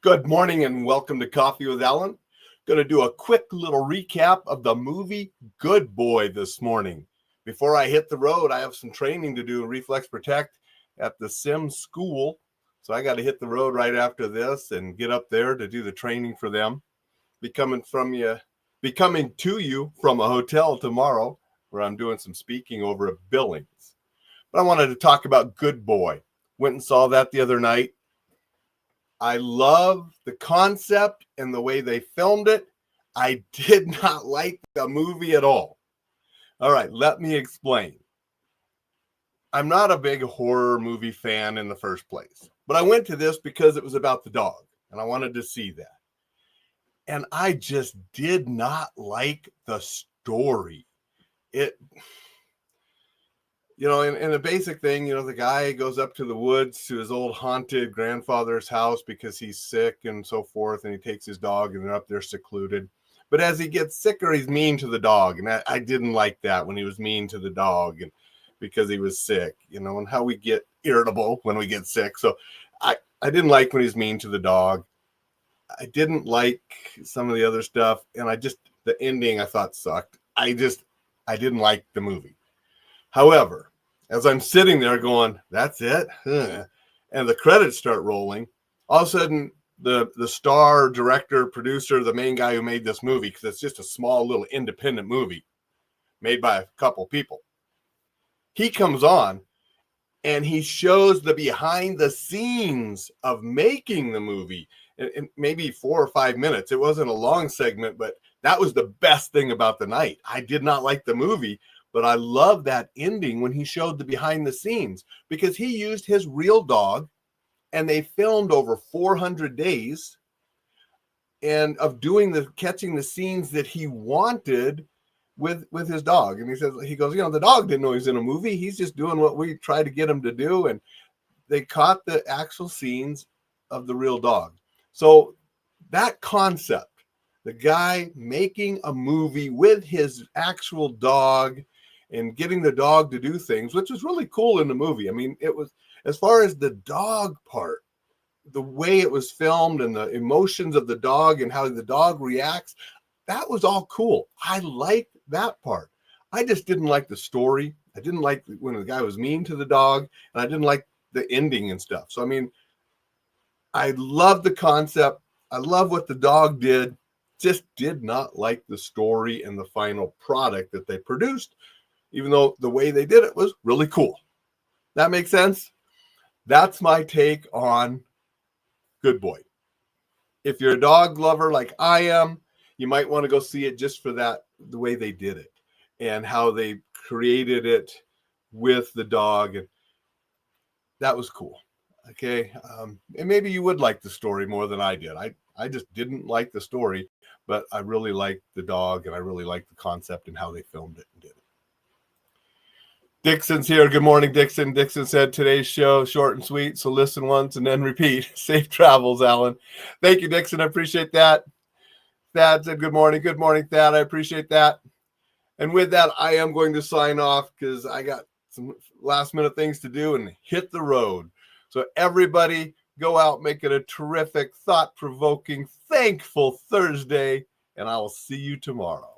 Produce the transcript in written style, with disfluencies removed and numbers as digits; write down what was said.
Good morning and welcome to Coffee with Alain. Going to do a quick little recap of the movie Good Boy this morning. Before I hit the road, I have some training to do in Reflex Protect at the Sim School. So I got to hit the road right after this and get up there to do the training for them. Be coming to you from a hotel tomorrow where I'm doing some speaking over at Billings. But I wanted to talk about Good Boy. Went and saw that the other night. I love the concept and the way they filmed it. I did not like the movie at all. All right, let me explain. I'm not a big horror movie fan in the first place, but I went to this because it was about the dog and I wanted to see that. And I just did not like the story. In a basic thing, the guy goes up to the woods to his old haunted grandfather's house because he's sick and so forth, and he takes his dog and they're up there secluded. But as he gets sicker, he's mean to the dog, and I didn't like that when he was mean to the dog and because he was sick, and how we get irritable when we get sick. So I didn't like when he's mean to the dog. I didn't like some of the other stuff, and the ending I thought sucked. I didn't like the movie. However, as I'm sitting there going, that's it, and the credits start rolling, all of a sudden the star, director, producer, the main guy who made this movie, because it's just a small little independent movie made by a couple people, he comes on and he shows the behind the scenes of making the movie in maybe 4 or 5 minutes. It wasn't a long segment, but that was the best thing about the night. I did not like the movie, but I love that ending when he showed the behind the scenes, because he used his real dog and they filmed over 400 days and of catching the scenes that he wanted with his dog. And he goes, the dog didn't know he was in a movie. He's just doing what we tried to get him to do. And they caught the actual scenes of the real dog. So that concept, the guy making a movie with his actual dog and getting the dog to do things, which was really cool in the movie. I mean, it was, as far as the dog part, the way it was filmed and the emotions of the dog and how the dog reacts, that was all cool. I liked that part. I just didn't like the story. I didn't like when the guy was mean to the dog, and I didn't like the ending and stuff. So, I mean, I love the concept. I love what the dog did. Just did not like the story and the final product that they produced, even though the way they did it was really cool. That makes sense? That's my take on Good Boy. If you're a dog lover like I am, you might want to go see it just for that, the way they did it and how they created it with the dog. And that was cool. Okay. And maybe you would like the story more than I did. I just didn't like the story, but I really liked the dog and I really liked the concept and how they filmed it and did it. Dixon's here. Good morning, Dixon. Dixon said today's show short and sweet, so listen once and then repeat. Safe travels, Alan. Thank you, Dixon. I appreciate that. Thad said good morning. Good morning, Thad. I appreciate that. And with that, I am going to sign off because I got some last minute things to do and hit the road. So everybody go out, make it a terrific, thought-provoking, thankful Thursday, and I will see you tomorrow.